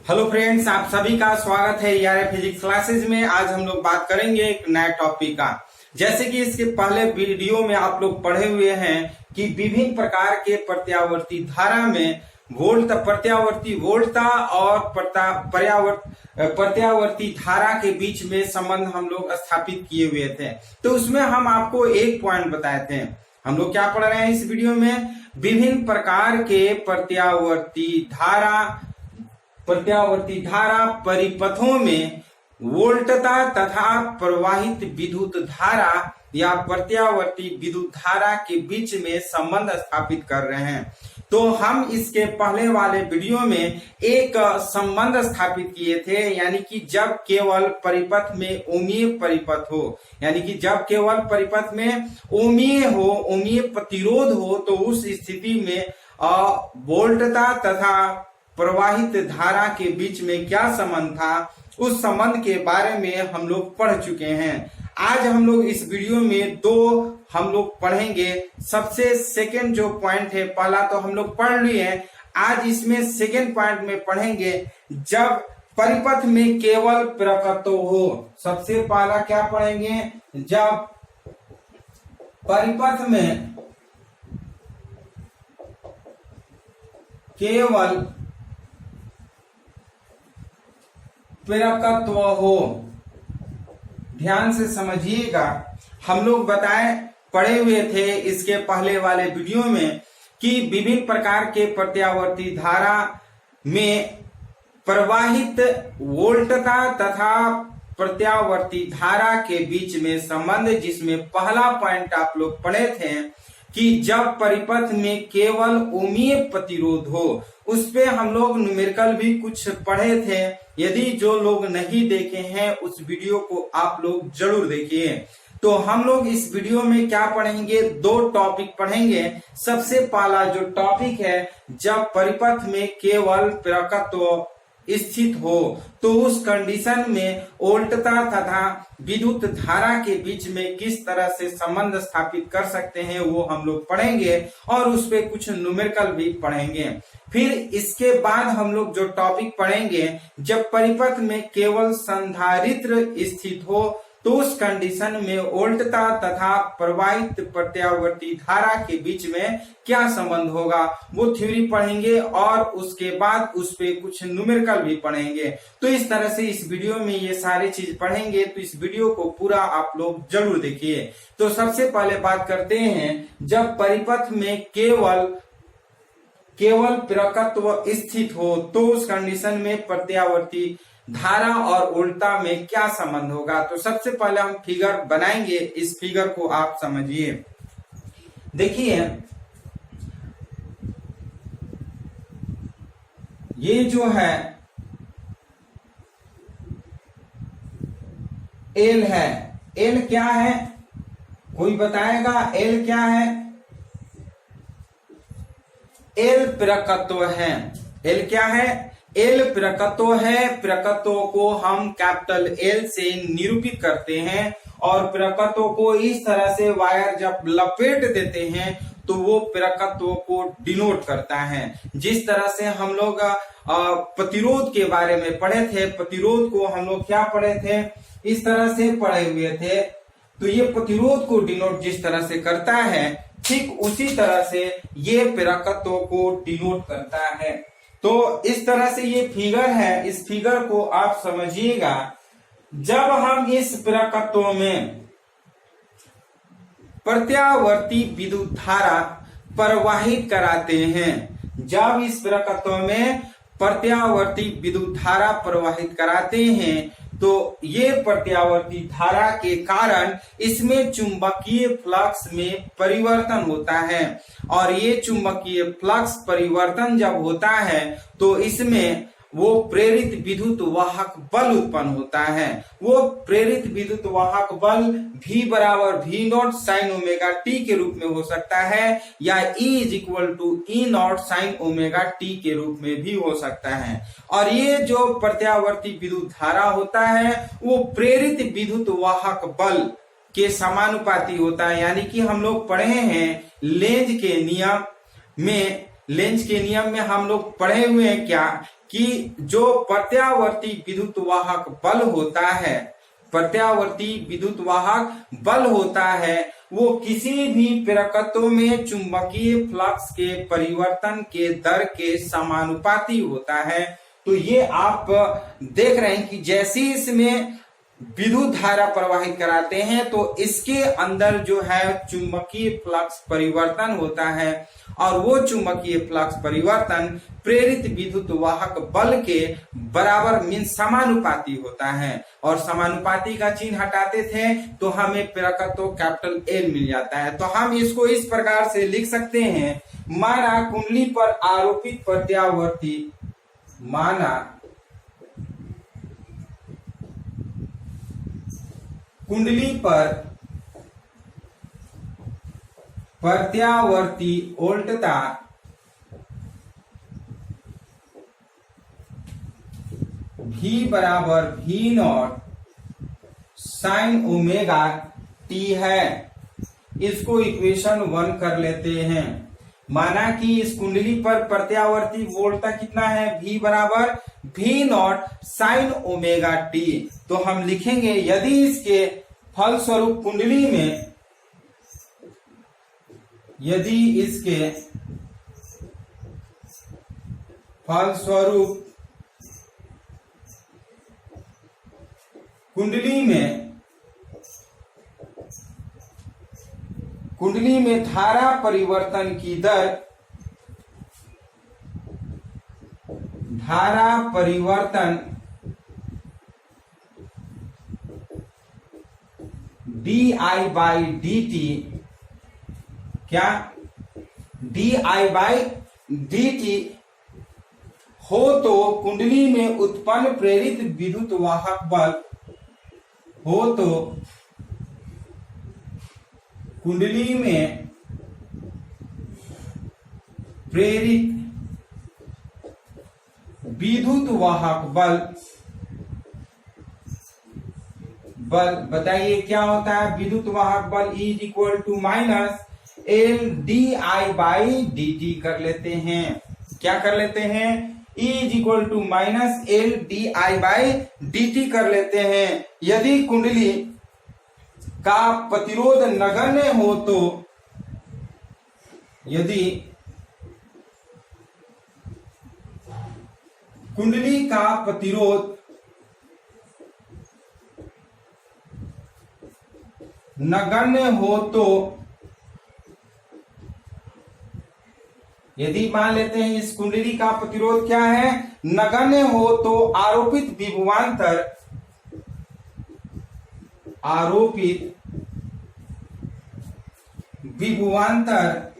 Hello friends, आप सभी का स्वागत है यार फिजिक्स क्लासेस में। आज हम लोग बात करेंगे एक नया टॉपिक का। जैसे कि इसके पहले वीडियो में आप लोग पढ़े हुए हैं कि विभिन्न प्रकार के प्रत्यावर्ती धारा में प्रत्यावर्ती वोल्टता और प्रत्यावर्ती धारा के बीच में संबंध हम लोग स्थापित किए हुए थे। तो उसमें हम आपको एक पॉइंट बताए थे। हम लोग क्या पढ़ रहे हैं इस वीडियो में? विभिन्न प्रकार के प्रत्यावर्ती धारा परिपथों में वोल्टता तथा प्रवाहित विद्युत धारा या प्रत्यावर्ती विद्युत धारा के बीच में संबंध स्थापित कर रहे हैं। तो हम इसके पहले वाले वीडियो में एक संबंध स्थापित किए थे, यानी कि जब केवल परिपथ में ओमीय परिपथ हो, यानी कि जब केवल परिपथ में ओमीय प्रतिरोध हो, तो उस स्थिति में वोल्टता तथा प्रवाहित धारा के बीच में क्या संबंध था, उस संबंध के बारे में हम लोग पढ़ चुके हैं। आज हम लोग इस वीडियो में दो हम लोग पढ़ेंगे। सबसे सेकंड जो पॉइंट है, पहला तो हम लोग पढ़ लिए हैं, आज इसमें सेकंड पॉइंट में पढ़ेंगे जब परिपथ में केवल प्रकत्व हो। सबसे पहला क्या पढ़ेंगे? जब परिपथ में केवल प्रकत्व हो। ध्यान से समझिएगा, हम लोग पढ़े हुए थे इसके पहले वाले वीडियो में कि विभिन्न प्रकार के प्रत्यावर्ती धारा में प्रवाहित वोल्टता तथा प्रत्यावर्ती धारा के बीच में संबंध, जिसमें पहला पॉइंट आप लोग पढ़े थे कि जब परिपथ में केवल ओमीय प्रतिरोध हो। उस पे हम लोग न्यूमेरिकल भी कुछ पढ़े थे। यदि जो लोग नहीं देखे हैं उस वीडियो को आप लोग जरूर देखिए। तो हम लोग इस वीडियो में क्या पढ़ेंगे? दो टॉपिक पढ़ेंगे। सबसे पहला जो टॉपिक है, जब परिपथ में केवल प्रकत्व स्थित हो तो उस कंडीशन में वोल्टता तथा विद्युत धारा के बीच में किस तरह से संबंध स्थापित कर सकते हैं, वो हम लोग पढ़ेंगे और उस पे कुछ न्यूमेरिकल भी पढ़ेंगे। फिर इसके बाद हम लोग जो टॉपिक पढ़ेंगे, जब परिपथ में केवल संधारित्र स्थित हो तो उस कंडीशन में वोल्टता तथा प्रवाहित प्रत्यावर्ती धारा के बीच में क्या संबंध होगा, वो थ्योरी पढ़ेंगे और उसके बाद उस पे कुछ न्यूमेरिकल भी पढ़ेंगे। तो इस तरह से इस वीडियो में ये सारी चीज पढ़ेंगे। तो इस वीडियो को पूरा आप लोग जरूर देखिए। तो सबसे पहले बात करते हैं, जब परिपथ में केवल प्रकत्व स्थित हो तो उस कंडीशन में प्रत्यावर्ती धारा और वोल्टता में क्या संबंध होगा। तो सबसे पहले हम फिगर बनाएंगे। इस फिगर को आप समझिए। देखिए, ये जो है एल है। एल क्या है? कोई बताएगा एल क्या है? एल प्रकत्व है। एल क्या है? एल प्रकत्व है। प्रकत्व को हम कैपिटल एल से निरूपित करते हैं और प्रकत्व को इस तरह से वायर जब लपेट देते हैं तो वो प्रकत्व को डिनोट करता है। जिस तरह से हम लोग प्रतिरोध के बारे में पढ़े थे, प्रतिरोध को हम लोग क्या पढ़े थे? इस तरह से पढ़े हुए थे। तो ये प्रतिरोध को डिनोट जिस तरह से करता है, ठीक उसी तरह से ये प्रकत्व को डिनोट करता है। तो इस तरह से ये फिगर है। इस फिगर को आप समझिएगा। जब हम इस प्रकत्व में प्रत्यावर्ती विद्युत धारा प्रवाहित कराते हैं, जब इस प्रकत्व में प्रत्यावर्ती विद्युत धारा प्रवाहित कराते हैं तो ये प्रत्यावर्ती धारा के कारण इसमें चुंबकीय फ्लक्स में परिवर्तन होता है। और ये चुंबकीय फ्लक्स परिवर्तन जब होता है तो इसमें वो प्रेरित विद्युत वाहक बल उत्पन्न होता है। वो प्रेरित विद्युत वाहक बल V बराबर V naught sine omega T के रूप में हो सकता है या E is equal to E naught sine omega T के रूप में भी हो सकता है। और ये जो प्रत्यावर्ती विद्युत धारा होता है वो प्रेरित विद्युत वाहक बल के समानुपाती होता है। यानी कि हम लोग पढ़े हैं लेंज के नियम में हम लोग पढ़े हुए हैं क्या कि जो प्रत्यावर्ती विद्युत वाहक बल होता है, प्रत्यावर्ती विद्युत वाहक बल होता है, वो किसी भी प्रेरकत्व में चुंबकीय फ्लक्स के परिवर्तन के दर के समानुपाती होता है। तो ये आप देख रहे हैं कि जैसे इसमें विद्युत धारा प्रवाहित कराते हैं तो इसके अंदर जो है चुंबकीय फ्लक्स परिवर्तन होता है, और वो चुंबकीय फ्लक्स परिवर्तन प्रेरित विद्युत वाहक बल के बराबर मीन समानुपाती होता है। और समानुपाती का चिन्ह हटाते थे तो हमें प्रेरकत्व कैपिटल एल मिल जाता है। तो हम इसको इस प्रकार से लिख सकते हैं, माना कुंडली पर आरोपित प्रत्यावर्ती, माना कुंडली पर प्रत्यावर्ती वोल्टता V बराबर V0 साइन ओमेगा t है। इसको इक्वेशन 1 कर लेते हैं। माना कि इस कुंडली पर प्रत्यावर्ती वोल्टता कितना है, V बराबर V0 साइन ओमेगा t। तो हम लिखेंगे यदि इसके फलस्वरूप कुंडली में, यदि इसके फलस्वरूप कुंडली में धारा परिवर्तन की दर, धारा परिवर्तन di बाई dt, क्या di बाई dt हो तो कुंडली में उत्पन्न प्रेरित विद्युत वाहक बल, हो तो कुंडली में प्रेरित विद्युत वाहक बल, बताइए क्या होता है विद्युत वाहक बल, E is equal to minus L d i by d t कर लेते हैं। क्या कर लेते हैं, E is equal to minus L d i by d t कर लेते हैं। यदि कुंडली का प्रतिरोध नगण्य हो तो, यदि कुंडली का प्रतिरोध नगण्य हो तो, यदि मान लेते हैं इस कुंडली का प्रतिरोध क्या है, नगण्य हो तो आरोपित विभवांतर, आरोपित विभवांतर,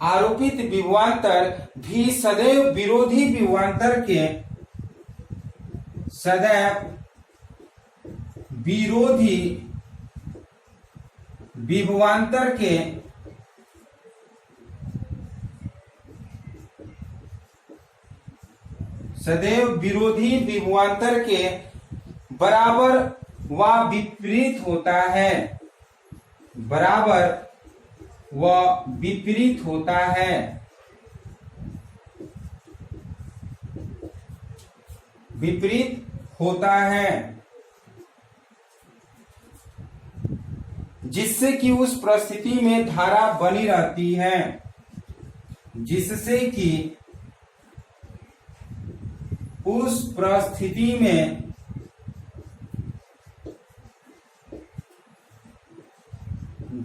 आरोपित विभवांतर भी सदैव विरोधी विभवांतर के, सदैव विरोधी विभवांतर के सदैव विरोधी विभवांतर के बराबर व विपरीत होता है, बराबर व विपरीत होता है। विपरीत होता है, जिससे कि उस परिस्थिति में धारा बनी रहती है, जिससे कि उस परिस्थिति में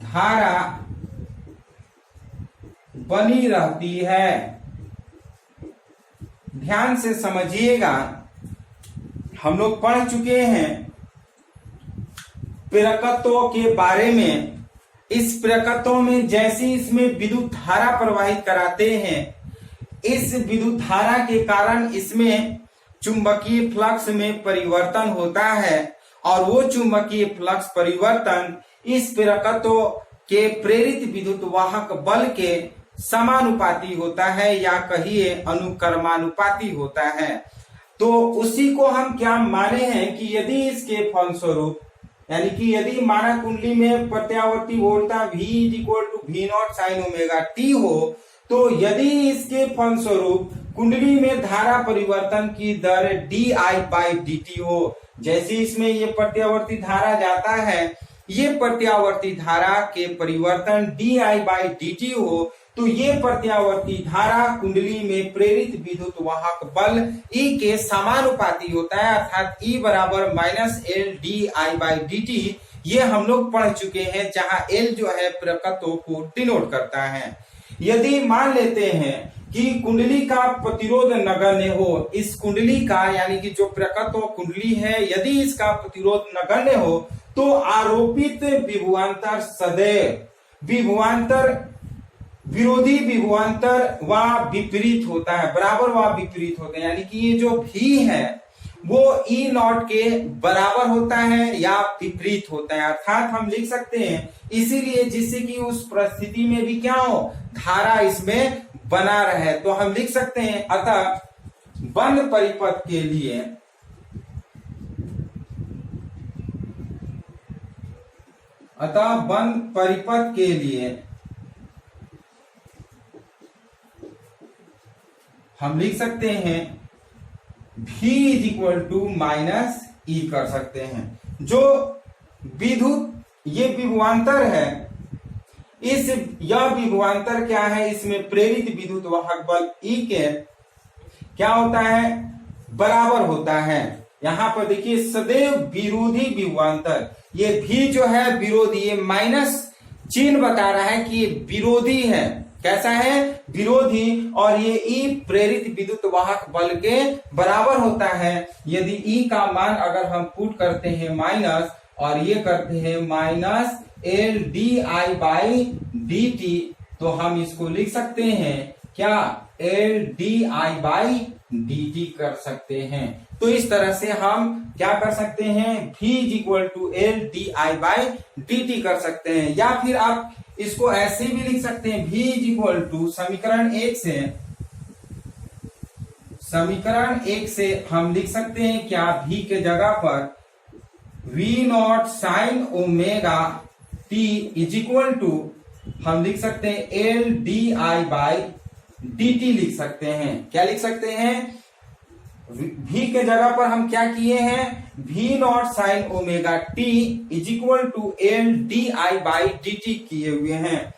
धारा बनी रहती है। ध्यान से समझिएगा, हम लोग पढ़ चुके हैं प्रेरकत्व के बारे में। इस प्रेरकत्व में जैसे इसमें विद्युत धारा प्रवाहित कराते हैं, इस विद्युत धारा के कारण इसमें चुंबकीय फ्लक्स में परिवर्तन होता है, और वो चुंबकीय फ्लक्स परिवर्तन इस प्रेरकत्व के प्रेरित विद्युत वाहक बल के समानुपाती होता है, या कहिए अनुक्रमानुपाती होता है। तो उसी को हम क्या माने हैं कि यदि इसके फलस्वरूप, यानी कि यदि माना कुंडली में प्रत्यावर्ती वोल्टता V is equal to V0 sine omega t हो, तो यदि इसके फलस्वरूप कुंडली में धारा परिवर्तन की दर di/dt हो, जैसे इसमें ये प्रत्यावर्ती धारा जाता है, ये प्रत्यावर्ती धारा के परिवर्तन di/dt हो, तो ये प्रत्यावर्ती धारा कुंडली में प्रेरित विद्युत वाहक बल E के समानुपाती होता है, अर्थात E बराबर -L di/dt। ये हम लोग पढ़ चुके हैं, जहां L जो है प्रेरकत्व को डिनोट करता है। यदि मान लेते हैं कि कुंडली का प्रतिरोध नगण्य हो, इस कुंडली का यानी कि जो प्रेरकत्व कुंडली है, यदि इसका प्रतिरोध नगण्य हो, तो आरोपित विभवांतर सदैव विभवांतर विरोधी विभवांतर व विपरीत होता है, बराबर व विपरीत होते हैं। यानी कि ये जो भी है वो E0 के बराबर होता है या विपरीत होता है, अर्थात हम लिख सकते हैं इसीलिए जिससे कि उस परिस्थिति में भी क्या हो, धारा इसमें बना रहे। तो हम लिख सकते हैं अतः बंद परिपथ के लिए हम लिख सकते हैं V -E कर सकते हैं। जो विद्युत ये विभवांतर है, इस यह विभवांतर क्या है, इसमें प्रेरित विद्युत वाहक बल E के क्या होता है, बराबर होता है। यहां पर देखिए सदैव विरोधी विभवांतर, ये भी जो है विरोधी, ये माइनस चिन्ह बता रहा है कि ये विरोधी है। कैसा है, विरोधी। और ये E प्रेरित विद्युत वाहक बल के बराबर होता है। यदि E का मान अगर हम पुट करते हैं माइनस और ये करते हैं -L di/dt, तो हम इसको लिख सकते हैं क्या, L di/dt कर सकते हैं। तो इस तरह से हम क्या कर सकते हैं, V L di/dt कर सकते हैं। या फिर आप इसको ऐसे भी लिख सकते हैं, V समीकरण एक से हम लिख सकते हैं क्या, V के जगह पर V0 sin ओमेगा t हम लिख सकते हैं L di/dt लिख सकते हैं। क्या लिख सकते हैं, V के जगह पर हम क्या किए हैं, V0 sin omega t L di/dt किए हुए हैं।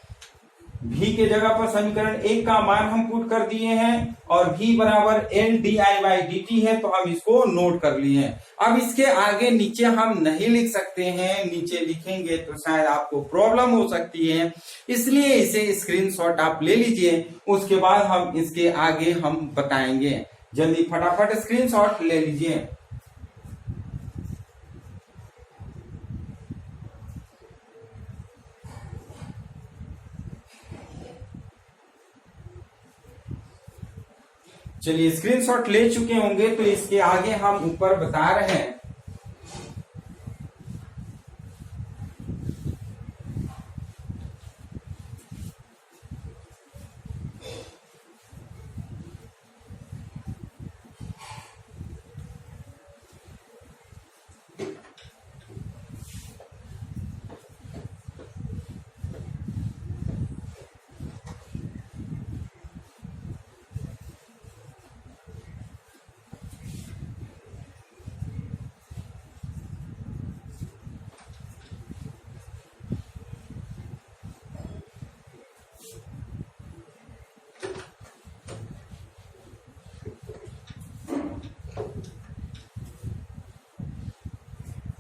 V के जगह पर समीकरण एक का मान हम पुट कर दिए हैं और V बराबर L di/dt है, तो हम इसको नोट कर लिए हैं। अब इसके आगे नीचे हम नहीं लिख सकते हैं, नीचे लिखेंगे तो शायद आपको प्रॉब्लम हो सकती है, इसलिए इसे स्क्रीनशॉट आप ले लीजिए, उसके बाद हम इसके आगे हम बताएंगे। जल्दी फटाफट स्क्रीनशॉट ले लीजिए। चलिए स्क्रीनशॉट ले चुके होंगे, तो इसके आगे हम ऊपर बता रहे हैं।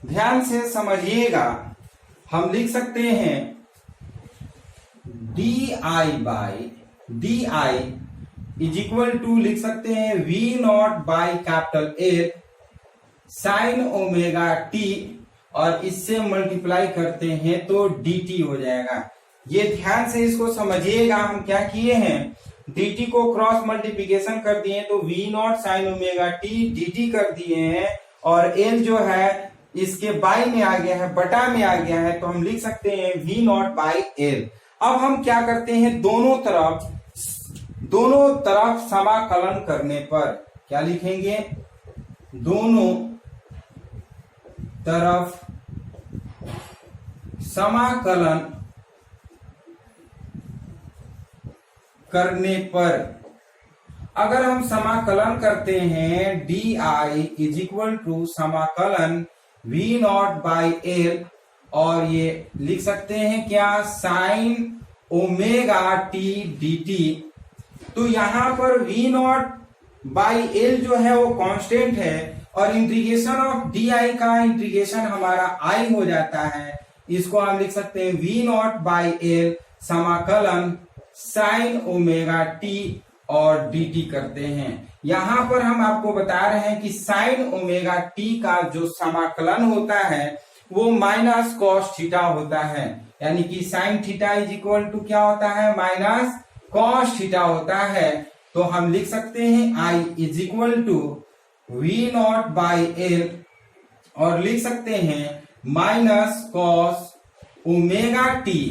ध्यान से समझिएगा, हम लिख सकते हैं di/di लिख सकते हैं V0/L sin ओमेगा t, और इससे मल्टीप्लाई करते हैं तो dt हो जाएगा। ये ध्यान से इसको समझिएगा, हम क्या किए हैं, dt को क्रॉस मल्टीप्लीकेशन कर दिए तो V0 sin omega t dt कर दिए हैं, और L जो है इसके बाई में आ गया है, बटा में आ गया है, तो हम लिख सकते हैं V0/L। अब हम क्या करते हैं, दोनों तरफ समाकलन करने पर क्या लिखेंगे, दोनों तरफ समाकलन करने पर अगर हम समाकलन करते हैं d i is equal to समाकलन वी नॉट बाई एल, और ये लिख सकते हैं क्या, sine omega t d t. तो यहां पर वी नॉट बाई एल जो है वो कांस्टेंट है, और इंटीग्रेशन ऑफ डी आई का इंटीग्रेशन हमारा आई हो जाता है। इसको हम लिख सकते हैं वी नॉट बाई एल समाकलन साइन ओमेगा टी और डी टी करते हैं। यहां पर हम आपको बता रहे हैं कि साइन ओमेगा टी का जो समाकलन होता है वो माइनस कॉस थीटा होता है, यानी कि sine theta is equal to क्या होता है, माइनस कॉस थीटा होता है। तो हम लिख सकते हैं I is equal to we naught by L, और लिख सकते हैं माइनस कॉस ओमेगा टी।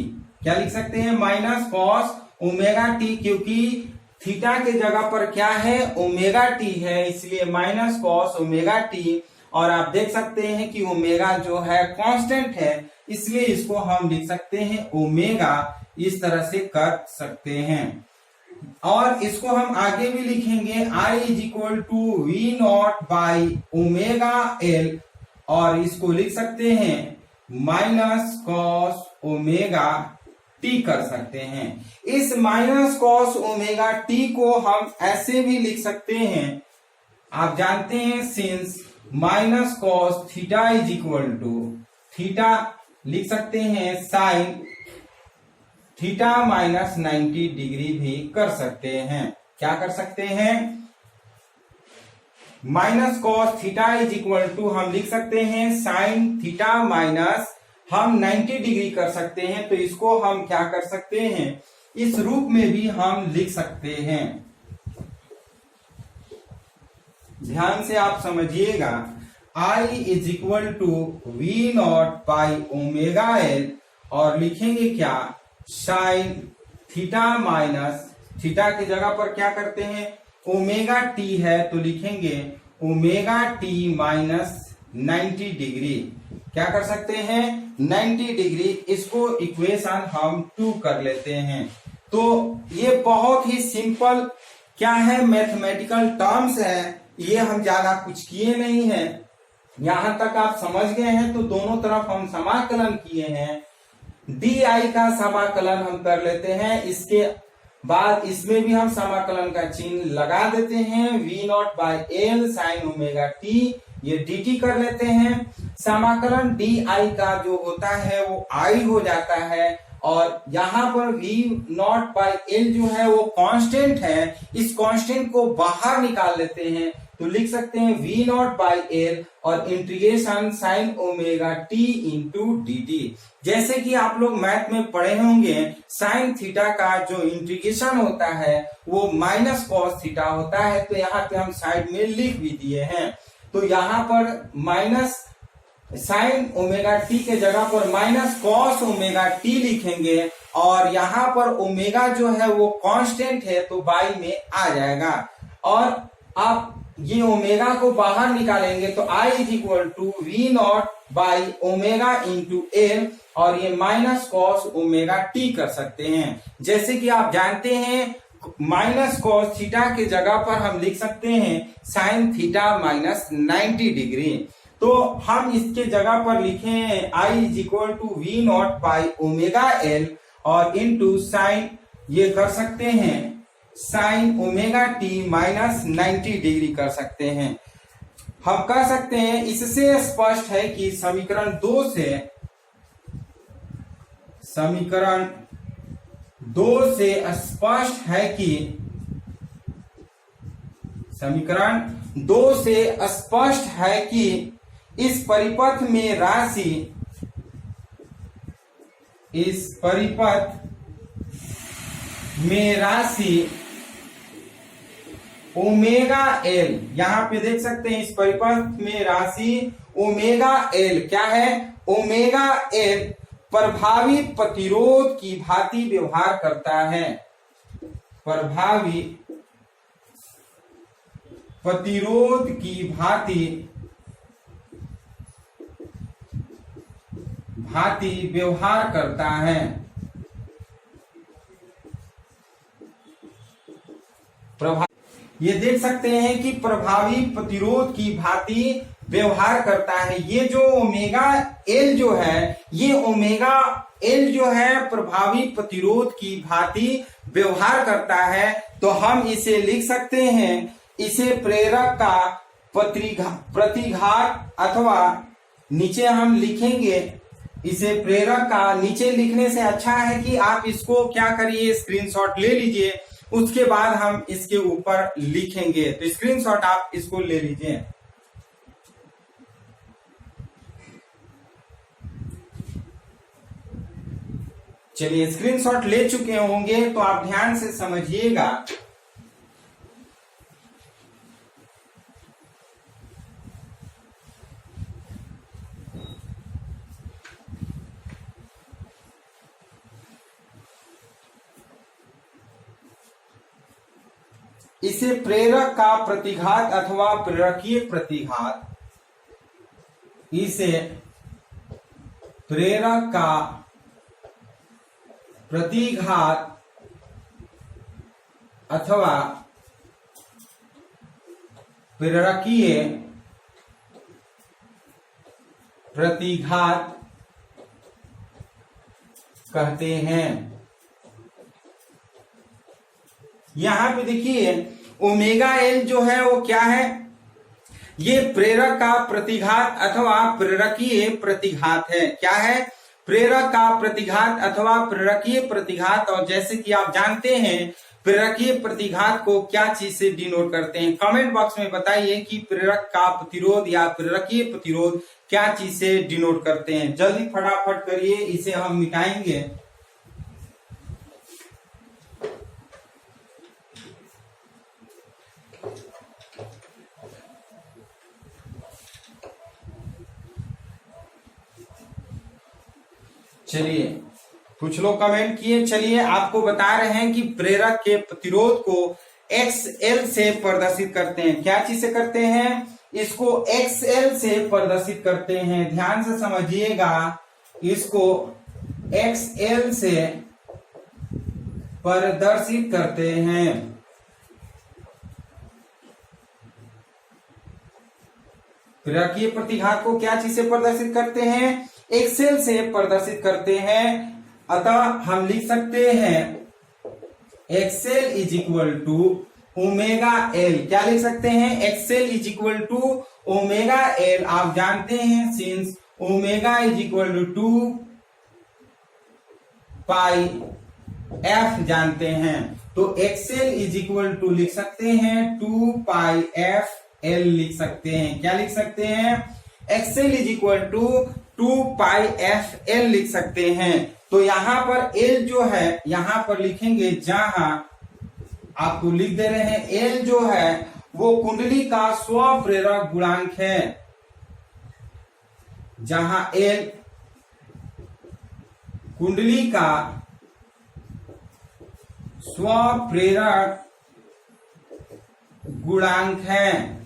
क्या लिख सकते हैं, माइनस कॉस ओमेगा टी, क्योंकि थीटा के जगह पर क्या है, ओमेगा टी है, इसलिए माइनस कॉस ओमेगा टी। और आप देख सकते हैं कि ओमेगा जो है कांस्टेंट है, इसलिए इसको हम लिख सकते हैं ओमेगा, इस तरह से कर सकते हैं। और इसको हम आगे भी लिखेंगे I is equal to we naught by omega L, और इसको लिख सकते हैं माइनस कॉस ओमेगा टी कर सकते हैं। इस माइनस कॉस ओमेगा टी को हम ऐसे भी लिख सकते हैं, आप जानते हैं since minus cos theta is equal to theta, लिख सकते हैं साइन थीटा माइनस 90 डिग्री भी कर सकते हैं। क्या कर सकते हैं, minus cos theta is equal to हम लिख सकते हैं साइन थीटा माइनस हम 90 डिग्री कर सकते हैं। तो इसको हम क्या कर सकते हैं, इस रूप में भी हम लिख सकते हैं। ध्यान से आप समझिएगा, I is equal to we naught by omega L, और लिखेंगे क्या, साइन थीटा माइनस थीटा की जगह पर क्या करते हैं, ओमेगा टी है, तो लिखेंगे ओमेगा टी माइनस 90 डिग्री। क्या कर सकते हैं, 90 डिग्री। इसको इक्वेशन हम 2 कर लेते हैं। तो ये बहुत ही सिंपल क्या है, मैथमेटिकल टर्म्स है, ये हम ज्यादा कुछ किए नहीं है। यहां तक आप समझ गए हैं, तो दोनों तरफ हम समाकलन किए हैं। डी आई का समाकलन हम कर लेते हैं, इसके बाद इसमें भी हम समाकलन का चिन्ह लगा देते हैं, v naught by L sine omega t, ये dt कर लेते हैं। समाकलन डी आई का जो होता है वो आई हो जाता है, और यहाँ पर वी नॉट बाई एल जो है वो कांस्टेंट है, इस कांस्टेंट को बाहर निकाल लेते हैं, तो लिख सकते हैं वी नॉट बाई एल और integration sign omega T into D T. जैसे कि आप लोग मैथ में पढ़े होंगे, साइन थीटा का जो इंटीग्रेशन होता है वो माइनस कॉस थीटा होता है, तो यहाँ पे हम साइड में लिख भी दिए हैं। तो यहाँ पर माइनस साइन ओमेगा टी के जगह पर माइनस कॉस ओमेगा टी लिखेंगे, और यहाँ पर ओमेगा जो है वो कांस्टेंट है, तो बाई में आ जाएगा। और आप ये ओमेगा को बाहर निकालेंगे तो I is equal to we naught by omega into L, और ये माइनस कॉस ओमेगा टी कर सकते हैं। जैसे कि आप जानते हैं माइनस कॉस थीटा के जगह पर हम लिख सकते हैं साइन थीटा माइनस 90 डिग्री। तो हम इसके जगह पर लिखें I is equal to we naught by omega L और इनटू साइन, ये कर सकते हैं sine omega T minus 90 degree कर सकते हैं। हम कह सकते हैं इससे स्पष्ट है कि समीकरण 2 से स्पष्ट है कि समीकरण 2 से स्पष्ट है कि इस परिपथ में राशि ओमेगा एल, यहां पे देख सकते हैं इस परिपथ में राशि ओमेगा एल क्या है, ओमेगा एल प्रभावी प्रतिरोध की भांति व्यवहार करता है। प्रभावी प्रतिरोध की भांति व्यवहार करता है। ये देख सकते हैं कि प्रभावी प्रतिरोध की भांति व्यवहार करता है। ये जो ओमेगा एल जो है, ये ओमेगा एल जो है प्रभावी प्रतिरोध की भांति व्यवहार करता है। तो हम इसे लिख सकते हैं, इसे प्रेरक का प्रतिघात, अथवा नीचे हम लिखेंगे इसे प्रेरक का। नीचे लिखने से अच्छा है कि आप इसको क्या करिए, स्क्रीनशॉट ले लीजिए, उसके बाद हम इसके ऊपर लिखेंगे। तो स्क्रीनशॉट आप इसको ले लीजिए। चलिए, स्क्रीनशॉट ले चुके होंगे तो आप ध्यान से समझिएगा। इसे प्रेरक का प्रतिघात अथवा प्रेरकीय प्रतिघात, इसे प्रेरक का प्रतिघात अथवा प्रेरकीय प्रतिघात कहते हैं। यहां पे देखिए ओमेगा एल जो है वो क्या है, ये प्रेरक का प्रतिघात अथवा प्रेरकीय प्रतिघात है। क्या है? प्रेरक का प्रतिघात अथवा प्रेरकीय प्रतिघात। और जैसे कि आप जानते हैं प्रेरकीय प्रतिघात को क्या चीज से डिनोट करते हैं, कमेंट बॉक्स में बताइए कि प्रेरक का प्रतिरोध या प्रेरकीय प्रतिरोध क्या चीज से डिनोट करते हैं। जल्दी फटाफट करिए, इसे हम मिटाएंगे। चलिए, कुछ लोग कमेंट किए। चलिए, आपको बता रहे हैं कि प्रेरक के प्रतिरोध को XL से प्रदर्शित करते हैं। क्या चीज से करते हैं? इसको XL से प्रदर्शित करते हैं। ध्यान से समझिएगा, इसको XL से प्रदर्शित करते हैं। प्रेरकीय प्रतिघात को क्या चीज से प्रदर्शित करते हैं? XL से प्रदर्शित करते हैं। अतः हम लिख सकते हैं XL is equal to omega L. क्या लिख सकते हैं? XL is equal to omega L. आप जानते हैं since omega is equal to 2 pi F जानते हैं, तो XL इज इक्वल टू लिख सकते हैं 2 पाई एफ एल लिख सकते हैं। क्या लिख सकते हैं? XL is equal to 2 pi F L लिख सकते हैं। तो यहां पर एल जो है, यहां पर लिखेंगे, जहां आपको लिख दे रहे हैं एल जो है वो कुंडली का स्वप्रेरक गुणांक है। जहां एल कुंडली का स्वप्रेरक गुणांक है।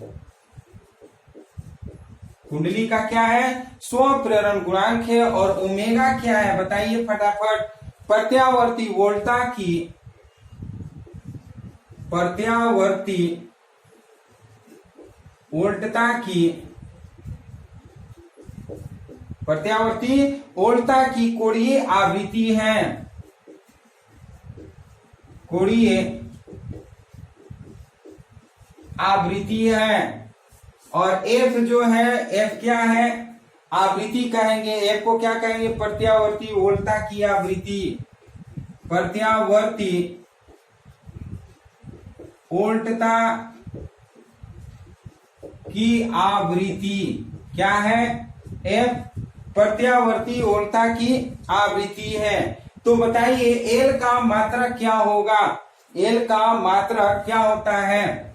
कुंडली का क्या है? स्वप्रेरण गुणांक है। और ओमेगा क्या है बताइए फटाफट? प्रत्यावर्ती वोल्टता की कोणीय आवृत्ति है। कोणीय आवृत्ति है। और एफ जो है, एफ क्या है? आवृत्ति कहेंगे। एफ को क्या कहेंगे? प्रत्यावर्ती वोल्टता की आवृत्ति। प्रत्यावर्ती वोल्टता की आवृत्ति क्या है? एफ प्रत्यावर्ती वोल्टता की आवृत्ति है। तो बताइए एल का मात्रक क्या होगा? एल का मात्रक क्या होता है?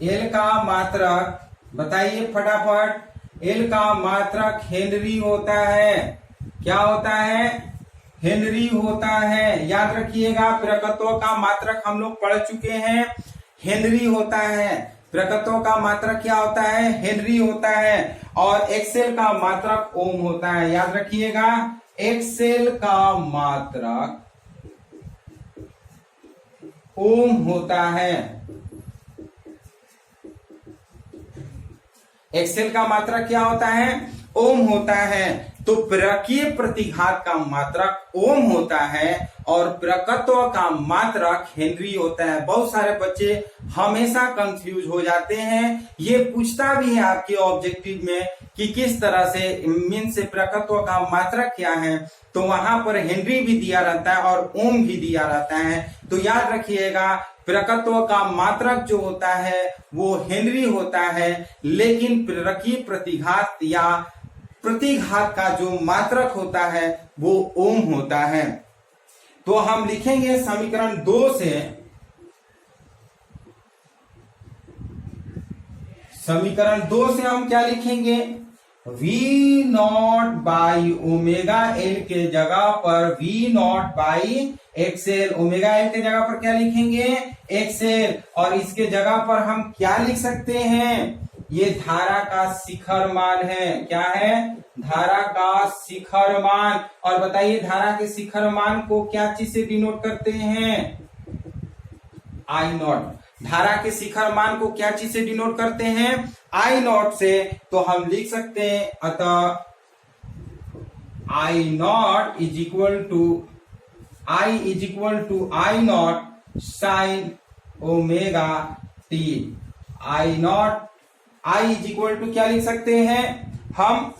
एल का मात्रक बताइए फटाफट। एल का मात्रक हेनरी होता है। क्या होता है? हेनरी होता है। याद रखिएगा, प्रेरकत्व का मात्रक हम लोग पढ़ चुके हैं, हेनरी होता है। प्रेरकत्व का मात्रक क्या होता है? हेनरी होता है। और एक्सेल का मात्रक ओम होता है। याद रखिएगा, एक्सेल का मात्रक ओम होता है। एक्सेल का मात्रक क्या होता है? ओम होता है। तो प्रेरकीय प्रतिघात का मात्रक ओम होता है और प्रेरकत्व का मात्रक हेनरी होता है। बहुत सारे बच्चे हमेशा कंफ्यूज हो जाते हैं। ये पूछता भी है आपके ऑब्जेक्टिव में कि किस तरह से मीन से प्रेरकत्व का मात्रक क्या है, तो वहां पर हेनरी भी दिया रहता है और ओम भी दिया रहता है। तो याद रखिएगा, प्रेरकत्व का मात्रक जो होता है वो हेनरी होता है, लेकिन प्रेरकीय प्रतिघात या प्रतिघात का जो मात्रक होता है वो ओम होता है। तो हम लिखेंगे समीकरण 2 से, समीकरण 2 से हम क्या लिखेंगे? V not by omega L के जगह पर V not by XL, omega L के जगह पर क्या लिखेंगे? एक्सएल। और इसके जगह पर हम क्या लिख सकते हैं? ये धारा का शिखर मान है। क्या है? धारा का शिखर मान। और बताइए धारा के शिखर मान को क्या चीज से डिनोट करते हैं? आई नॉट। धारा के शिखर मान को क्या चीज से डिनोट करते हैं? आई नॉट से। तो हम लिख सकते हैं अतः I naught is equal to I naught sine omega T. I naught, I is equal to क्या लिख सकते हैं हम?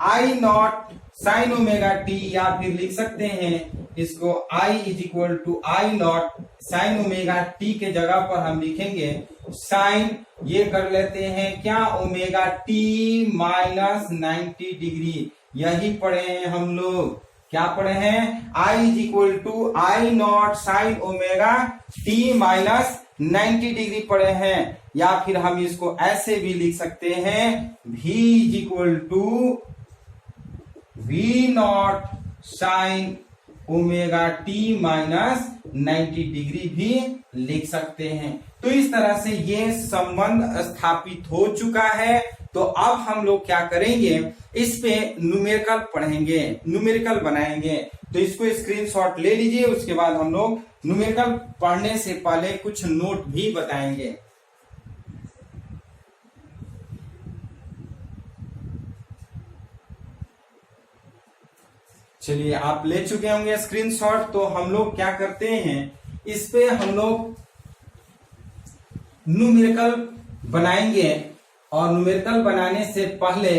I naught sine omega T, या फिर लिख सकते हैं इसको I is equal to I naught sine omega T के जगह पर हम लिखेंगे साइन, ये कर लेते हैं क्या? Omega T minus 90 degree. यही पढ़े हैं हम लोग। क्या पढ़े हैं? I is equal to I naught sine omega T minus 90 degree पढ़े हैं। या फिर हम इसको ऐसे भी लिख सकते हैं, V is equal to V naught sine omega T minus 90 degree भी लिख सकते हैं। तो इस तरह से ये संबंध स्थापित हो चुका है। तो अब हम लोग क्या करेंगे? इस पे न्यूमेरिकल पढ़ेंगे, न्यूमेरिकल बनाएंगे। तो इसको स्क्रीनशॉट ले लीजिए। उसके बाद हम लोग न्यूमेरिकल पढ़ने से पहले कुछ नोट भी बताएंगे। चलिए, आप ले चुके होंगे स्क्रीनशॉट। तो हम लोग क्या करते हैं, इस पे हम लोग न्यूमेरिकल बनाएंगे। और न्यूमेरिकल बनाने से पहले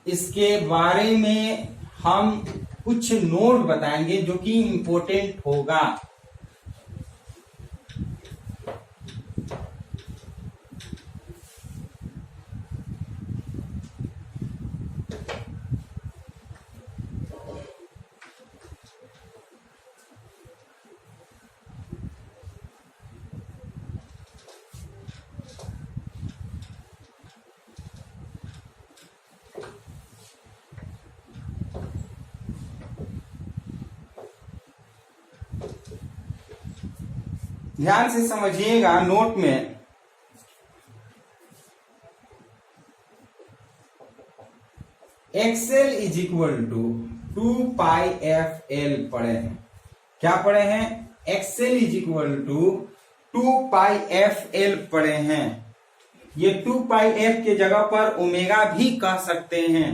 इसके बारे में हम कुछ नोट बताएंगे जो कि इंपॉर्टेंट होगा। ध्यान से समझिएगा नोट में। XL is equal to 2 pi F L पढ़े हैं। क्या पढ़े हैं? XL is equal to 2 pi F L पढ़े हैं। ये 2 पाई एफ के जगह पर ओमेगा भी कह सकते हैं।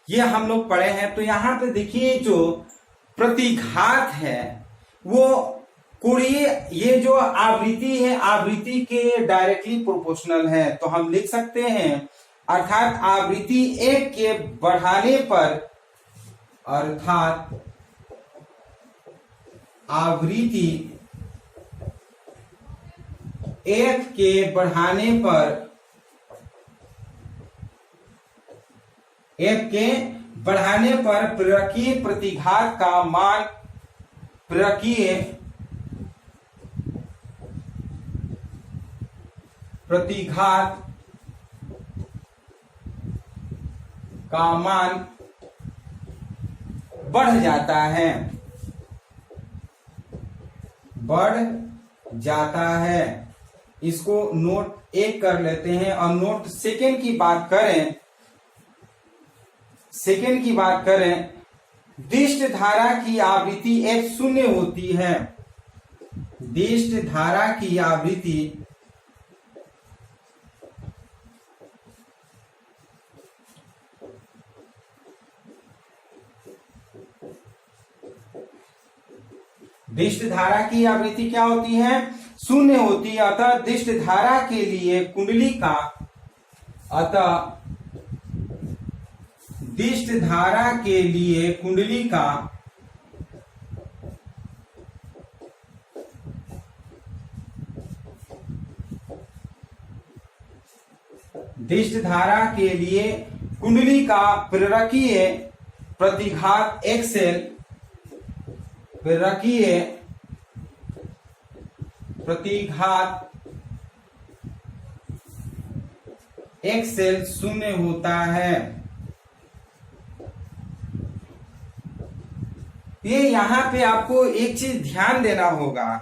ये हम लोग पढ़े हैं। तो यहां पे देखिए जो प्रतिघात है वो कोणीय, ये जो आवृत्ति है आवृत्ति के डायरेक्टली प्रोपोर्शनल है। तो हम लिख सकते हैं अर्थात आवृत्ति 1 के बढ़ाने पर, अर्थात आवृत्ति 1 के बढ़ाने पर, 1 के बढ़ाने पर प्रेरकीय प्रतिघात का मान, प्रेरकीय प्रतिघात का मान बढ़ जाता है, बढ़ जाता है। इसको नोट 1 कर लेते हैं। और नोट सेकेंड की बात करें, सेकेंड की बात करें, दिष्ट धारा की आवृत्ति 1 शून्य होती है। दिष्ट धारा की आवृत्ति दिष्ट धारा की आवृत्ति क्या होती है? शून्य होती है। अतः दिष्ट धारा के लिए कुंडली का दिष्ट धारा के लिए कुंडली का दिष्ट धारा के लिए कुंडली का प्रेरकीय प्रतिघात एक्सएल प्रेरकीय प्रतिघात एक्सएल शून्य होता है। ये यहां पे आपको एक चीज ध्यान देना होगा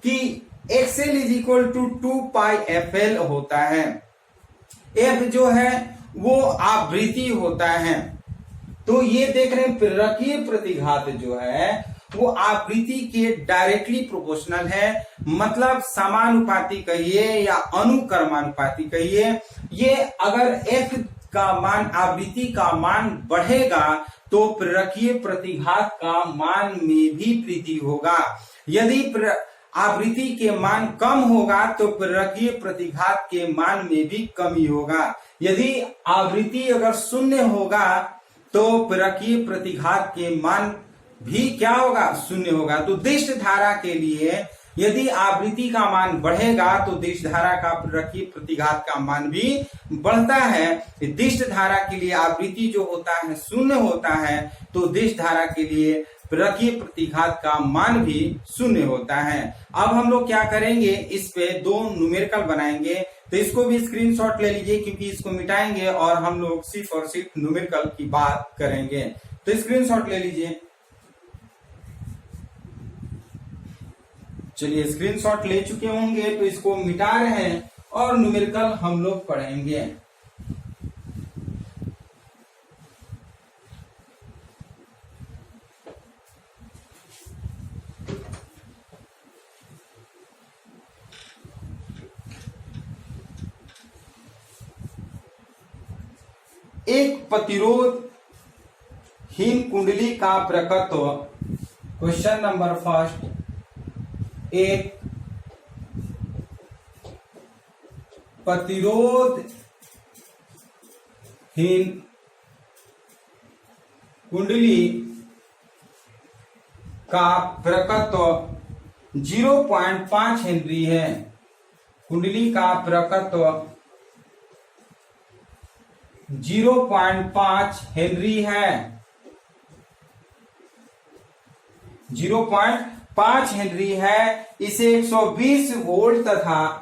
कि XL is equal to 2πfl होता है। एफ जो है वो आवृत्ति होता है। तो ये देख रहे हैं प्रेरकीय प्रतिघात जो है वो आवृत्ति के डायरेक्टली प्रोपोर्शनल है, मतलब समानुपाती कहिए या अनुक्रमानुपाती कहिए। ये अगर एफ का मान, आवृत्ति का मान बढ़ेगा तो प्रेरकीय प्रतिघात का मान में भी वृद्धि होगा। यदि आवृत्ति के मान कम होगा तो प्रेरकीय प्रतिघात के मान में भी कमी होगा। यदि आवृत्ति अगर शून्य होगा तो प्रेरकीय प्रतिघात के मान भी क्या होगा? शून्य होगा। तो दिष्ट धारा के लिए यदि आवृत्ति का मान बढ़ेगा तो दिष्ट धारा का प्रेरकीय प्रतिघात का मान भी बढ़ता है। दिष्ट धारा के लिए आवृत्ति जो होता है शून्य होता है, तो दिष्ट धारा के लिए प्रेरकीय प्रतिघात का मान भी शून्य होता है। अब हम लोग क्या करेंगे, इस पे दो न्यूमेरिकल बनाएंगे। तो इसको भी स्क्रीनशॉट ले लीजिए क्योंकि इसको मिटाएंगे और हम लोग सिर्फ और सिर्फ न्यूमेरिकल की बात करेंगे। तो स्क्रीनशॉट ले लीजिए। चलिए स्क्रीनशॉट ले चुके होंगे तो इसको मिटा रहे हैं और न्यूमेरिकल हम लोग पढ़ेंगे। एक प्रतिरोधहीन कुंडली का प्रकत्व। क्वेश्चन नंबर फर्स्ट, एक प्रतिरोधहीन कुंडली का प्रकत्व 0.5 हेनरी है। कुंडली का प्रकत्व 0.5 हेनरी है। 0.5 हेनरी है। इसे 120 वोल्ट तथा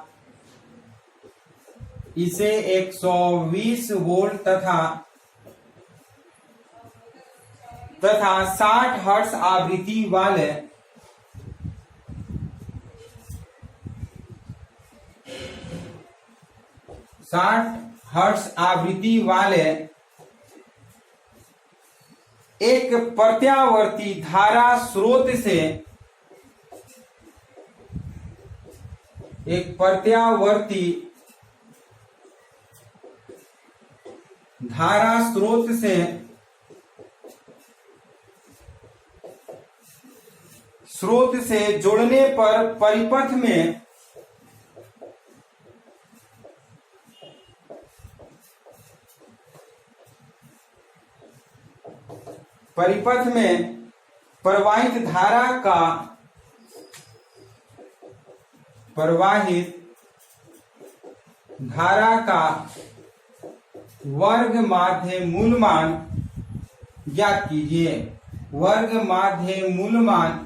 60 हर्ट्ज आवृत्ति वाले 60 हर्ट्ज आवृत्ति वाले एक प्रत्यावर्ती धारा स्रोत से स्रोत से जोड़ने पर परिपथ में प्रवाहित धारा का वर्ग माध्य मूलमान ज्ञात कीजिए। वर्ग माध्य मूलमान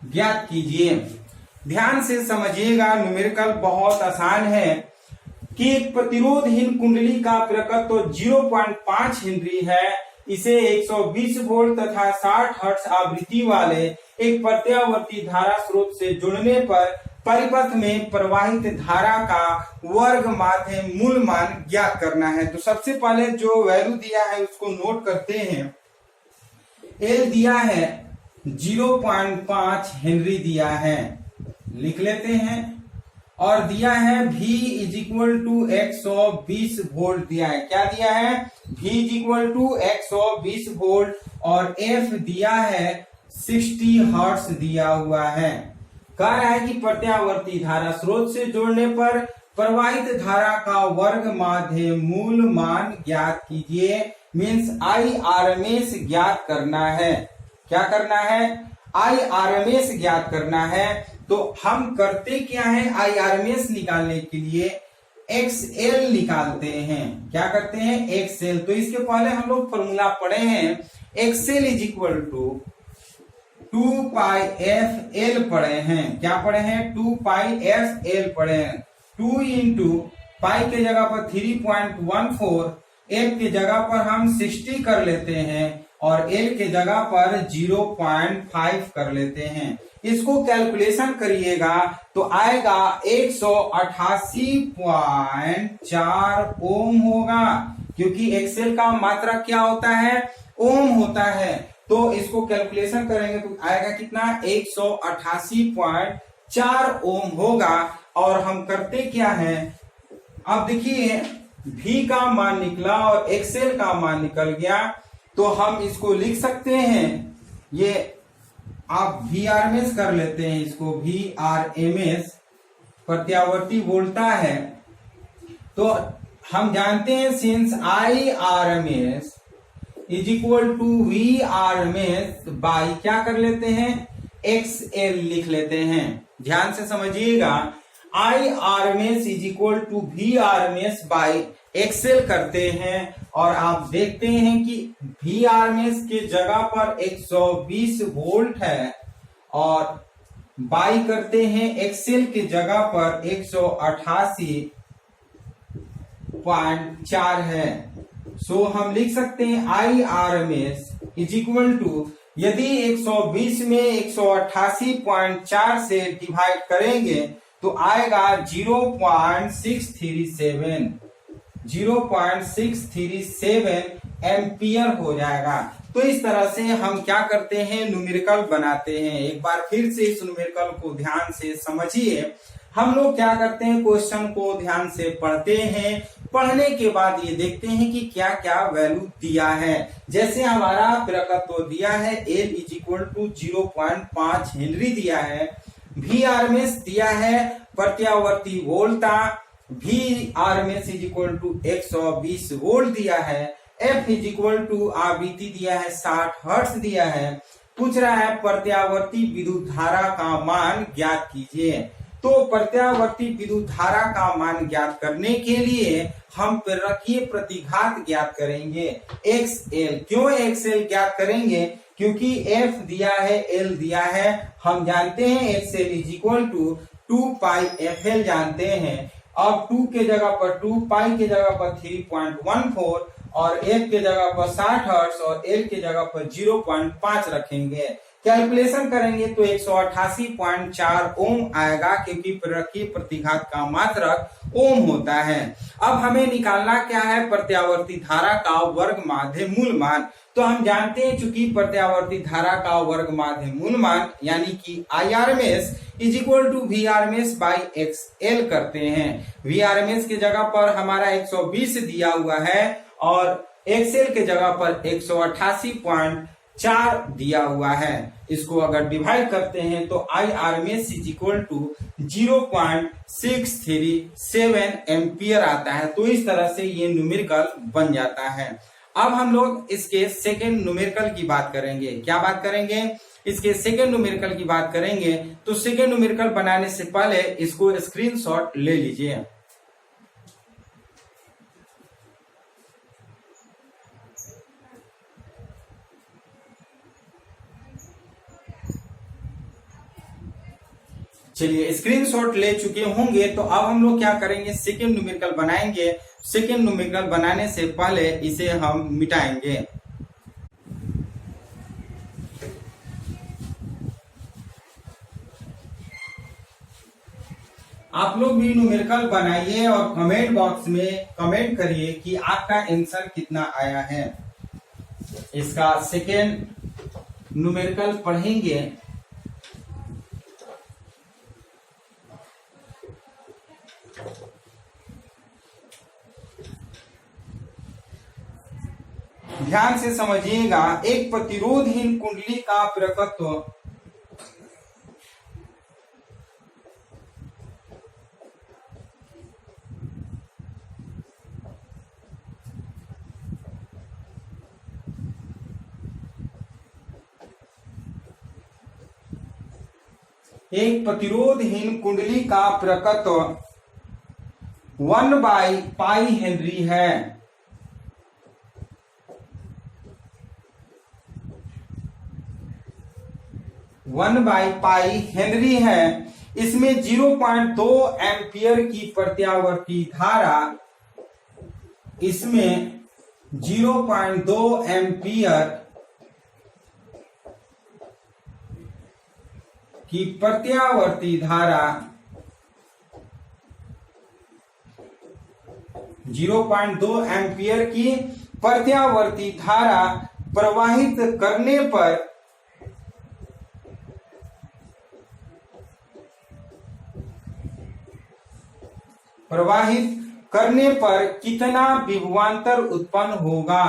ज्ञात कीजिए। ध्यान से समझिएगा, न्यूमेरिकल बहुत आसान है कि एक प्रतिरोधहीन कुंडली का प्रकत्व 0.5 हेनरी है। इसे 120 वोल्ट तथा 60 हर्ट्ज आवृत्ति वाले एक प्रत्यावर्ती धारा स्रोत से जुड़ने पर परिपथ में प्रवाहित धारा का वर्ग माध्य मूल मान ज्ञात करना है। तो सबसे पहले जो वैल्यू दिया है उसको नोट करते हैं। एल दिया है 0.5 हेनरी दिया है, लिख लेते हैं। और दिया है V is equal to 120 volt दिया है। क्या दिया है? V is equal to 120 volt और F दिया है 60 हर्ट्ज दिया हुआ है। कह रहा है कि प्रत्यावर्ती धारा स्रोत से जोड़ने पर प्रवाहित धारा का वर्ग माध्य मूल मान ज्ञात कीजिए। मीन्स IRMS ज्ञात करना है। क्या करना है? IRMS ज्ञात करना है। तो हम करते क्या है? IRMS निकालने के लिए XL निकालते हैं। क्या करते हैं? XL। तो इसके पहले हम लोग फॉर्मूला पढ़े हैं। XL is equal to 2 pi F L पढ़े हैं। क्या पढ़े हैं? 2 पाई एफ एल पढ़े हैं। 2 इंटू पाई के जगह पर 3.14, एफ के जगह पर हम 60 कर लेते हैं और एल के जगह पर 0.5 कर लेते हैं। इसको कैलकुलेशन करिएगा तो आएगा 188.4 ओम होगा, क्योंकि एक्सेल का मात्रा क्या होता है? ओम होता है। तो इसको कैलकुलेशन करेंगे तो आएगा कितना? 188.4 ओम होगा। और हम करते क्या है? अब देखिए V का मान निकला और एक्सेल का मान निकल गया, तो हम इसको लिख सकते हैं। ये आप VRMS कर लेते हैं, इसको VRMS प्रत्यावर्ती बोलता है। तो हम जानते हैं since IRMS is equal to VRMS by क्या कर लेते हैं? XL लिख लेते हैं। ध्यान से समझिएगा, IRMS is equal to VRMS by XL करते हैं और आप देखते हैं कि VRMS के जगह पर 120 वोल्ट है और बाई करते हैं XL के जगह पर 188.4 है। सो हम लिख सकते हैं IRMS इज इक्वल टू, यदि 120 में 188.4 से डिवाइड करेंगे तो आएगा 0.637 एम्पियर हो जाएगा। तो इस तरह से हम क्या करते हैं? न्यूमेरिकल बनाते हैं। एक बार फिर से इस न्यूमेरिकल को ध्यान से समझिए। हम लोग क्या करते हैं? क्वेश्चन को ध्यान से पढ़ते हैं। पढ़ने के बाद ये देखते हैं कि क्या क्या वैल्यू दिया है। जैसे हमारा प्रकत्व दिया है L is equal to 0.5 henry दिया है। VRMS दिया है प्रत्यावर्ती वोल्टा, VRMS is equal to 120 volt दिया है। F इज इक्वल टू आवृत्ति दिया है 60 हर्ट्ज दिया है। पूछ रहा है प्रत्यावर्ती विद्युत धारा का मान ज्ञात कीजिए। तो प्रत्यावर्ती विद्युत धारा का मान ज्ञात करने के लिए हम प्रेरकीय प्रतिघात ज्ञात करेंगे XL। क्यों XL ज्ञात करेंगे? क्योंकि F दिया है, L दिया है। हम जानते हैं XL is equal to 2 pi FL जानते हैं। अब 2 के जगह पर 2, पाई के जगह पर 3.14 और F के जगह पर 60 हर्ट्ज और L के जगह पर 0.5 रखेंगे। कैलकुलेशन करेंगे तो 188.4 ओम आएगा, क्योंकि प्रेरकीय प्रतिघात का मात्रक ओम होता है। अब हमें निकालना क्या है? प्रत्यावर्ती धारा का वर्ग माध्य मूल मान। तो हम जानते हैं चूंकि प्रत्यावर्ती धारा का वर्ग माध्य मूल मान यानी कि IRMS is equal to VRMS by XL करते हैं। VRMS के जगह पर हमारा 120 दिया हुआ है और XL के जगह पर 188.4 दिया हुआ है। इसको अगर डिवाइड करते हैं तो IRMS is equal to 0.637 ampere आता है। तो इस तरह से ये न्यूमेरिकल बन जाता है। अब हम लोग इसके सेकेंड न्यूमेरिकल की बात करेंगे। क्या बात करेंगे? इसके सेकेंड न्यूमेरिकल की बात करेंगे। तो सेकेंड न्यूमेरिकल बनाने से पहले इसको स्क्रीनशॉट ले लीजिए। चलिए स्क्रीनशॉट ले चुके होंगे तो अब हम लोग क्या करेंगे? सेकेंड न्यूमेरिकल बनाएंगे। सेकेंड न्यूमेरिकल बनाने से पहले इसे हम मिटाएंगे। आप लोग भी न्यूमेरिकल बनाइए और कमेंट बॉक्स में कमेंट करिए कि आपका आंसर कितना आया है। इसका सेकेंड न्यूमेरिकल पढ़ेंगे। ध्यान से समझिएगा, एक प्रतिरोधहीन कुंडली का प्रकत्व एक प्रतिरोधहीन कुंडली का प्रकत्व 1/π हेनरी है। 1/π हेनरी है। इसमें 0.2 एम्पियर की प्रत्यावर्ती धारा, इसमें 0.2 एम्पियर की प्रत्यावर्ती धारा 0.2 एम्पियर की प्रत्यावर्ती धारा प्रवाहित करने पर कितना विभवांतर उत्पन्न होगा?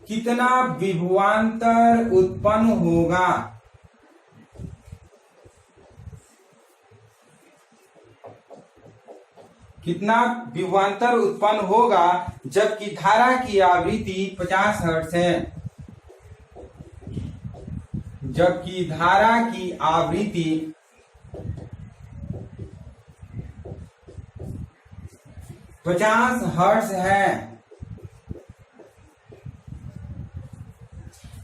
कितना विभवांतर उत्पन्न होगा? कितना विभवांतर उत्पन्न होगा जबकि धारा की आवृत्ति 50 हर्ट्ज है। जबकि धारा की आवृत्ति 50 हर्ट्ज है।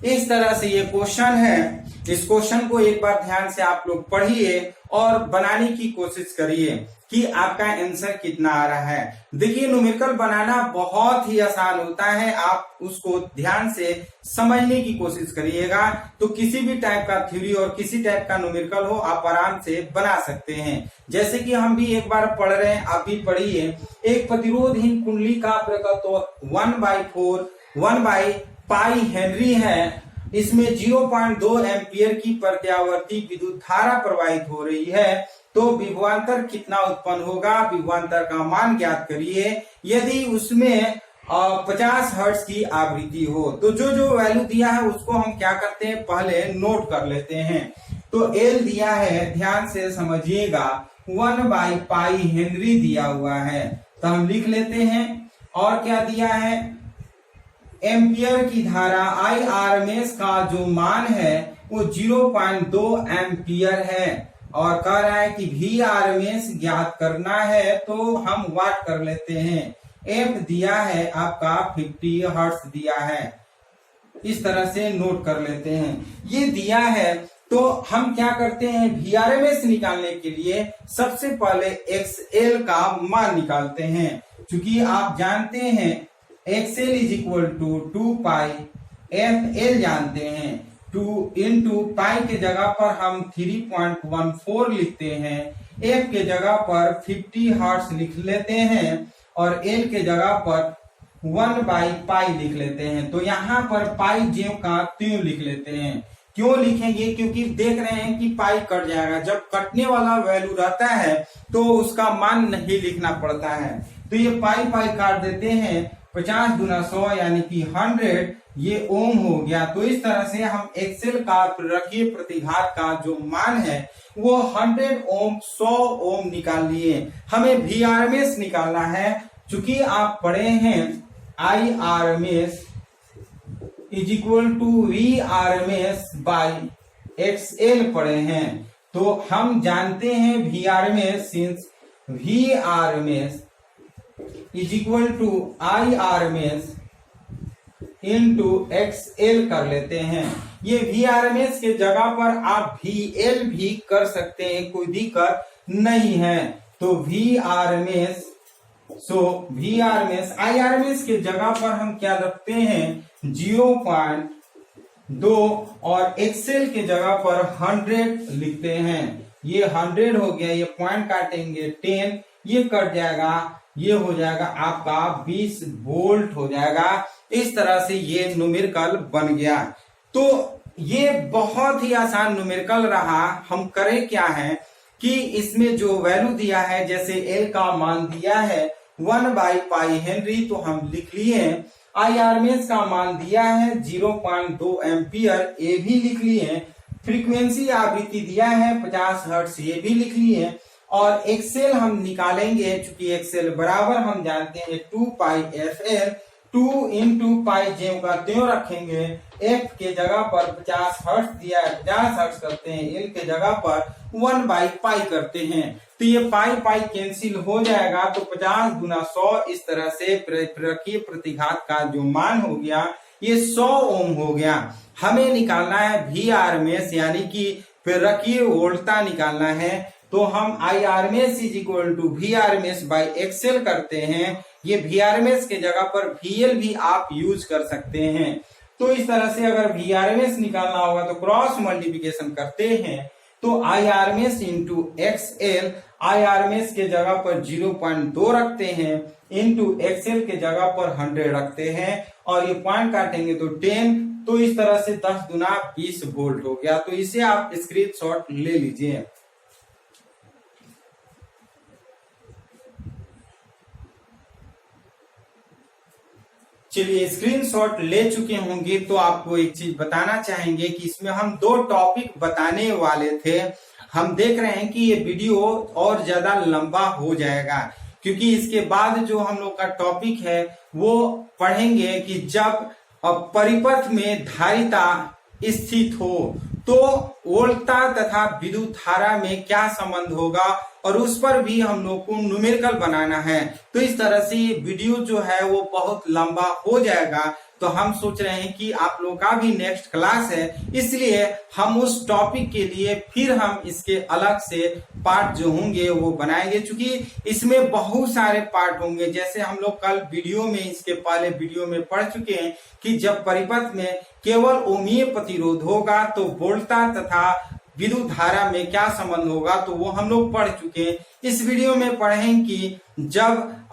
इस तरह से ये क्वेश्चन है। इस क्वेश्चन को एक बार ध्यान से आप लोग पढ़िए और बनाने की कोशिश करिए कि आपका आंसर कितना आ रहा है। देखिए, न्यूमेरिकल बनाना बहुत ही आसान होता है। आप उसको ध्यान से समझने की कोशिश करिएगा तो किसी भी टाइप का थ्योरी और किसी टाइप का न्यूमेरिकल हो, आप आराम से बना सकते हैं। जैसे कि हम भी एक बार पढ़ रहे हैं, आप भी पढ़िए। एक प्रतिरोधहीन कुंडली का प्रकत्व 1/π हेनरी है। इसमें 0.2 एम्पियर की प्रत्यावर्ती विद्युत धारा प्रवाहित हो रही है। तो विभवांतर कितना उत्पन्न होगा? विभवांतर का मान ज्ञात करिए यदि उसमें 50 हर्ट्ज की आवृत्ति हो। तो जो जो वैल्यू दिया है उसको हम क्या करते हैं, पहले नोट कर लेते हैं। तो एल दिया है, ध्यान से समझिएगा, 1/π हेनरी दिया हुआ है, तो हम लिख लेते हैं। और क्या दिया है? एम्पियर की धारा IRMS का जो मान है वो 0.2 एम्पियर है। और कह रहा है कि VRMS ज्ञात करना है, तो हम वाट कर लेते हैं। एफ दिया है आपका 50 हर्ट्ज दिया है। इस तरह से नोट कर लेते हैं। ये दिया है तो हम क्या करते हैं, VRMS निकालने के लिए सबसे पहले XL का मान निकालते हैं। क्योंकि आप जानते हैं XL = 2π, FL जानते हैं। 2 × π के जगह पर हम 3.14 लिखते हैं। F के जगह पर 50 हर्ट्ज लिख लेते हैं और L के जगह पर 1/π लिख लेते हैं। तो यहाँ पर पाई ज्यों का त्यों लिख लेते हैं। क्यों लिखेंगे? क्योंकि देख रहे हैं कि पाई कट जाएगा। जब कटने वाला वैल्यू रहता है तो उसका मान नहीं लिखना पड़ता है। तो ये पाई काट देते हैं। 50 × 100 यानी कि 100, ये ओम हो गया। तो इस तरह से हम एक्सेल का प्रेरकीय प्रतिघात का जो मान है वो 100 ओम 100 ओम निकाल लिए। हमें VRMS निकालना है। चूंकि आप पढ़े हैं IRMS = VRMS/XL पढ़े हैं, तो हम जानते हैं VRMS since VRMS = IRMS × XL कर लेते हैं। ये VRMS के जगह पर आप VL भी कर सकते हैं, कोई दिक्कत नहीं है। तो VRMS IRMS के जगह पर हम क्या रखते हैं, 0.2 2 और एक्सेल के जगह पर 100 लिखते हैं। ये 100 हो गया, ये पॉइंट काटेंगे 10, ये कट जाएगा, ये हो जाएगा आपका 20 वोल्ट हो जाएगा। इस तरह से ये न्यूमेरिकल बन गया। तो ये बहुत ही आसान न्यूमेरिकल रहा। हम करें क्या है कि इसमें जो वैल्यू दिया है, जैसे एल का मान दिया है 1/पाई हेनरी, तो हम लिख लिए। IRMS का मान दिया है 0.2 एम्पियर, ये भी लिख लिए। फ्रीक्वेंसी आवृत्ति दिया है 50 हर्ट्ज, ये भी लिख लिए। और एक्सेल हम निकालेंगे, चूंकि एक्सेल बराबर हम जानते हैं 2πfl, 2 into पाई ज्यों का त्यों रखेंगे। एफ के जगह पर 50 हर्ट्ज दिया है, 50 हर्ट्ज करते हैं। एल के जगह पर 1/पाई करते हैं। तो ये पाई पाई कैंसिल हो जाएगा, तो 50 गुना 100, इस तरह से प्रेरकीय प्रतिघात का जो मान हो गया ये 100 ओम हो गया। हमें निकालना है VRMS, यानी कि प्रेरकीय वोल्टता निकालना है। तो हम IRMS = VRMS/XL करते हैं। ये VRMS के जगह पर VL भी आप यूज कर सकते हैं। तो इस तरह से अगर VRMS निकालना होगा तो क्रॉस मल्टीप्लिकेशन करते हैं। तो IRMS × XL, IRMS के जगह पर 0.2 रखते हैं, इंटू XL के जगह पर 100 रखते हैं, और ये पॉइंट काटेंगे तो 10। तो इस तरह से 10 गुना 20 वोल्ट हो गया। तो इसे आप स्क्रीनशॉट ले लीजिए। चलिए, स्क्रीनशॉट ले चुके होंगे तो आपको एक चीज बताना चाहेंगे कि इसमें हम 2 टॉपिक बताने वाले थे। हम देख रहे हैं कि ये वीडियो और ज्यादा लंबा हो जाएगा, क्योंकि इसके बाद जो हम लोग का टॉपिक है वो पढ़ेंगे कि जब परिपथ में धारिता स्थित हो तो वोल्टता तथा विद्युत धारा में क्या संबंध होगा, और उस पर भी हम लोग को न्यूमेरिकल बनाना है। तो इस तरह से ये वीडियो जो है वो बहुत लंबा हो जाएगा। तो हम सोच रहे हैं कि आप लोग का भी नेक्स्ट क्लास है, इसलिए हम उस टॉपिक के लिए फिर हम इसके अलग से पार्ट जो होंगे वो बनाएंगे। चूंकि इसमें बहुत सारे पार्ट होंगे, जैसे हम लोग कल वीडियो में, इसके पहले वीडियो में पढ़ चुके हैं कि जब परिपथ में केवल ओमीय प्रतिरोध होगा तो वोल्टता तथा विद्युत धारा में क्या संबंध होगा, तो वो हम लोग पढ़ चुके हैं। इस वीडियो में पढ़ें कि जब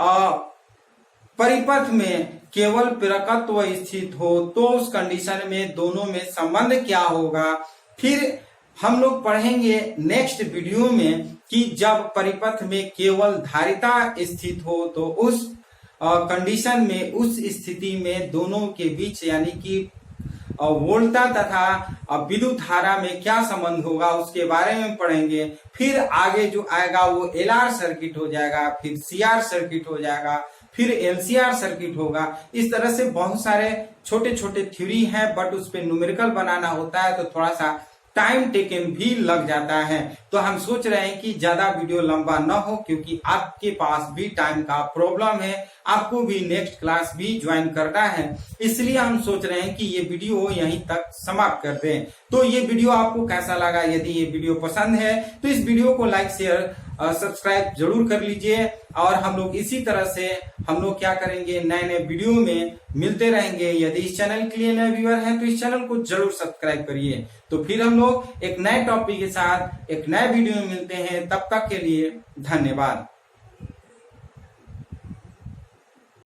परिपथ में केवल प्रेरकत्व स्थित हो तो उस कंडीशन में दोनों में संबंध क्या होगा। फिर हम लोग पढ़ेंगे नेक्स्ट वीडियो में कि जब परिपथ में केवल धारिता स्थित हो तो उस कंडीशन में, उस स्थिति में दोनों के बीच यानी कि वोल्टता तथा विद्युत धारा में क्या संबंध होगा, उसके बारे में पढ़ेंगे। फिर आगे जो आएगा वो LR सर्किट हो जाएगा, फिर CR सर्किट हो जाएगा, फिर LCR सर्किट होगा। इस तरह से बहुत सारे छोटे छोटे थ्योरी हैं, बट उस पे न्यूमेरिकल बनाना होता है तो थोड़ा सा टाइम टेकन भी लग जाता है। तो हम सोच रहे हैं कि ज्यादा वीडियो लंबा न हो, क्योंकि आपके पास भी टाइम का प्रॉब्लम है, आपको भी नेक्स्ट क्लास भी ज्वाइन करना है, इसलिए हम सोच रहे हैं कि ये वीडियो यहीं तक समाप्त कर दें। तो ये वीडियो आपको कैसा लगा? यदि ये वीडियो पसंद है तो इस वीडियो को लाइक शेयर सब्सक्राइब जरूर कर लीजिए। और हम लोग इसी तरह से हम लोग क्या करेंगे, नए नए वीडियो में मिलते रहेंगे। यदि इस चैनल के लिए नए व्यूअर हैं तो इस चैनल को जरूर सब्सक्राइब करिए। तो फिर हम लोग एक नए टॉपिक के साथ एक नए वीडियो में मिलते हैं। तब तक के लिए धन्यवाद।